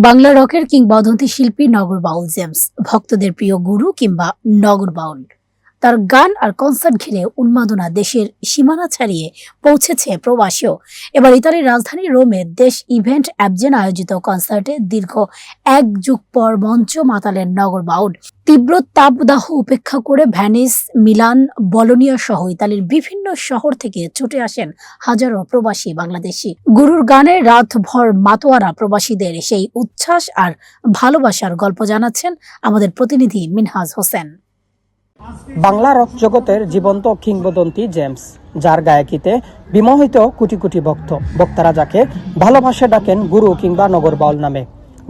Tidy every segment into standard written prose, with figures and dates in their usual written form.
বাংলা রকের কিংবদন্তি শিল্পী নগর বাউল জেমস ভক্তদের প্রিয় গুরু কিংবা নগর বাউল। তার গান আর কনসার্ট ঘিরে উন্মাদনা দেশের সীমানা ছাড়িয়ে পৌঁছেছে প্রবাসীও। এবার ইতালির রাজধানী রোমে দেশ ইভেন্ট অ্যাবজেন আয়োজিত কনসার্টে দীর্ঘ 1 যুগ পর মঞ্চ মাতালেন নগর বাউল। তীব্র তাপদাহ উপেক্ষা করে ভ্যানিস, মিলান, বলোনিয়া সহ ইতালির বিভিন্ন শহর থেকে ছুটে আসেন হাজারো প্রবাসী বাংলাদেশি। গুরুর গানে রাতভর মাতোয়ারা প্রবাসীদের সেই উচ্ছ্বাস আর ভালোবাসার গল্প জানাচ্ছেন আমাদের প্রতিনিধি মিনহাজ হোসেন। বাংলা রক জগতের জীবন্ত কিংবদন্তি জেমস, যার গায়কিতে বিমোহিত কোটি কোটি বক্তারা যাকে ভালোবাসে ডাকেন গুরু কিংবা নগর বাউল নামে।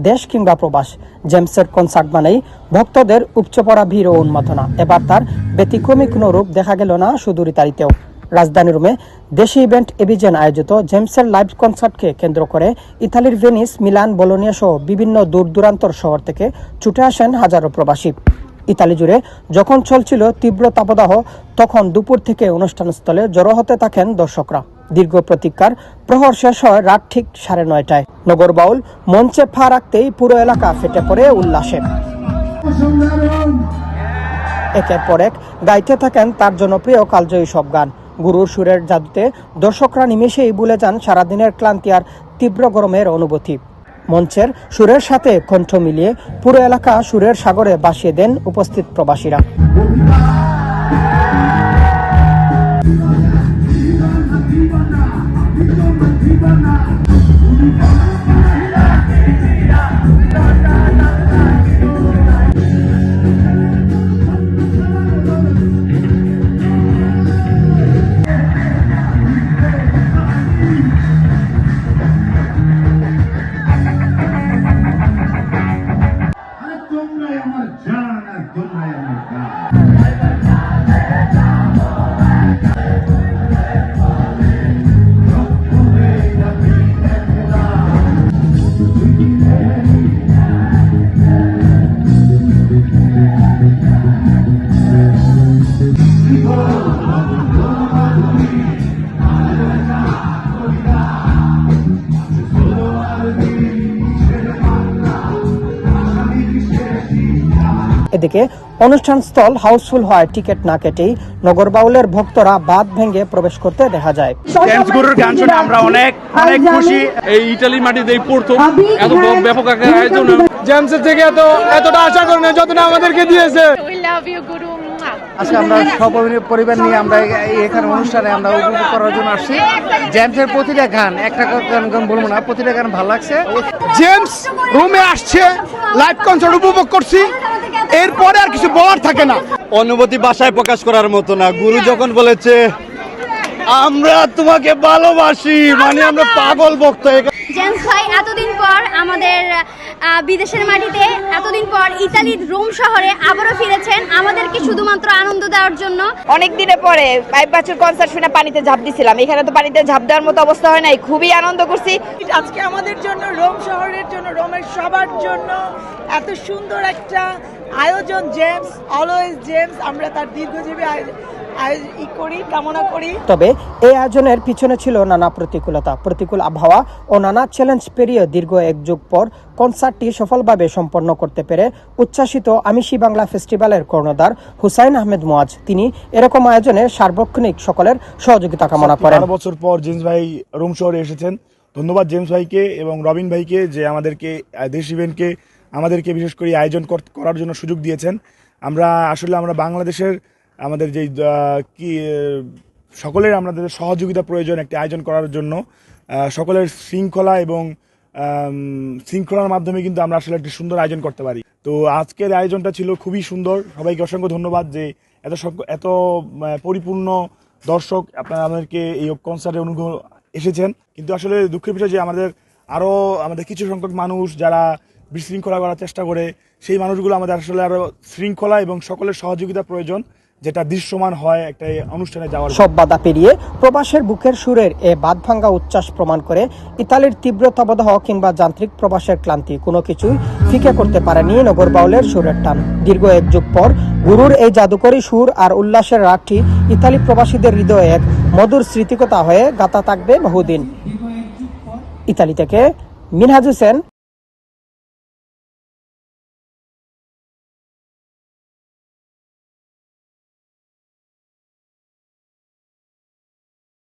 দেশ কিংবা প্রবাস, জেমসের কনসার্ট মানেই ভক্তদের উপচে পড়া ভিড় ও উন্মাদনা। এবার তার ব্যতিক্রমী কোনো রূপ দেখা গেল না সুদূর ইতালিতেও। রাজধানী রোমে দেশি ইভেন্ট এভিজেন আয়োজিত জেমসের লাইভ কনসার্টকে কেন্দ্র করে ইতালির ভেনিস, মিলান, বলোনিয়া সহ বিভিন্ন দূর দূরান্তর শহর থেকে ছুটে আসেন হাজারো প্রবাসী। ইতালি জুড়ে যখন চলছিল তীব্র তাপদাহ, তখন দুপুর থেকে অনুষ্ঠানস্থলে জড়ো হতে থাকেন দর্শকরা। দীর্ঘ প্রতীক্ষার প্রহর শেষ হয় রাত ঠিক 9:30টায়। নগর বাউল মঞ্চে পা রাখতেই পুরো এলাকা ফেটে পড়ে উল্লাসে। একের পর এক গাইতে থাকেন তার জনপ্রিয় কালজয়ী সব গান। গুরুর সুরের জাদুতে দর্শকরা নিমেষেই ভুলে যান সারাদিনের ক্লান্তি আর তীব্র গরমের অনুভূতি। মঞ্চের সুরের সাথে কণ্ঠ মিলিয়ে পুরো এলাকা সুরের সাগরে ভাসিয়ে দেন উপস্থিত প্রবাসীরা। এদিকে অনুষ্ঠানস্থল হাউসফুল হয় টিকিট না কেটেই নগর বাউলের ভক্তরা বাঁধ ভেঙে প্রবেশ করতে দেখা যায়। জেমস গুরুর গান শুনে আমরা অনেক খুশি। এই ইতালি মাটিতে এই প্রথম এত ব্যাপক আয়োজন। জেমসের থেকে এতটা আশা করি না যতটা আমাদেরকে দিয়েছে। We love you, Guru. আজকে আমরা পরিবার নিয়ে আমরা এখানে অনুষ্ঠানে আমরা উপভোগ করার জন্য আসছি। জেমসের প্রতিটা গান, একটা গান বলবো না, প্রতিটা গান ভালো লাগছে। জেমস রুমে আসছে, লাইভ কনসার্ট উপভোগ করছি, এরপরে আর কিছু বলার থাকে না। অনুভূতি ভাষায় প্রকাশ করার মতো না। গুরু যখন বলেছে আমরা তোমাকে ভালোবাসি, মানে আমরা পাগল ভক্ত। জেমস ভাই এতদিন পর আমাদের বিদেশের মাটিতে, এতদিন পর ইতালির রোম শহরে আবারও ফিরেছেন আমাদেরকে শুধুমাত্র আনন্দ দেওয়ার জন্য। অনেক দিনের পরে 5 বছর কনসার্ট শুনে পানিতে ঝাঁপ দিছিলাম, এখানে তো পানিতে ঝাঁপ দেওয়ার মতো অবস্থা হয় নাই, খুবই আনন্দ করছি। আজকে আমাদের জন্য, রোম শহরের জন্য, রোমের সবার জন্য এত সুন্দর একটা আয়োজন। জেমস, অলওয়েজ জেমস, আমরা তার দীর্ঘজীবী কামনা করি। তবে এই আয়োজনের পিছনে ছিল নানা প্রতিকূল আবহাওয়া ও নানা চ্যালেঞ্জ পেরিয়ে দীর্ঘ 1 যুগ পর কনসার্টটি সফলভাবে সম্পন্ন করতে পেরে উচ্ছ্বাসিত আমিষি বাংলা ফেস্টিভ্যালের কর্ণধার হুসাইন আহমেদ মুয়াজ। তিনি এরকম আয়োজনে সার্বক্ষণিক সকলের সহযোগিতা কামনা করেন। 12 বছর পর জেমস ভাই রোম শহরে এসেছেন। ধন্যবাদ জেমস ভাইকে এবং রবিন ভাইকে যে আমাদেরকে দেশ ইভেন্টকে আমাদেরকে বিশেষ করে আয়োজন করার জন্য সুযোগ দিয়েছেন। আমরা বাংলাদেশের আমাদের যে সকলের আমাদের সহযোগিতা প্রয়োজন একটি আয়োজন করার জন্য। সকলের শৃঙ্খলা এবং শৃঙ্খলার মাধ্যমে কিন্তু আমরা আসলে একটি সুন্দর আয়োজন করতে পারি। তো আজকের আয়োজনটা ছিল খুবই সুন্দর। সবাইকে অসংখ্য ধন্যবাদ যে এত পরিপূর্ণ দর্শক আপনারা আমাদেরকে এই কনসার্টে এসেছেন। কিন্তু আসলে দুঃখের বিষয় যে আমাদের কিছু সংখ্যক মানুষ যারা বিশৃঙ্খলা করার চেষ্টা করে, সেই মানুষগুলো আমাদের আসলে আরো শৃঙ্খলা এবং সকলের সহযোগিতা প্রয়োজন, যেটা দৃশ্যমান হয় একটা অনুষ্ঠানে যাওয়ার। সব বাধা পেরিয়ে প্রবাসের বুকের সুরের এ বাঁধ ভাঙ্গা উচ্ছ্বাস প্রমাণ করে ইতালির তীব্র তাপদাহ কিংবা যান্ত্রিক প্রবাসের ক্লান্তি কোনো কিছুই ফিকে করতে পারেনি নগর বাউলের সুরের টান। দীর্ঘ 1 যুগ পর গুরুর এই জাদুকরী সুর আর উল্লাসের রাতটি ইতালি প্রবাসীদের হৃদয়ে এক মধুর স্মৃতিকথা হয়ে গাঁথা থাকবে বহুদিন। ইতালি থেকে মিনহাজ হোসেন,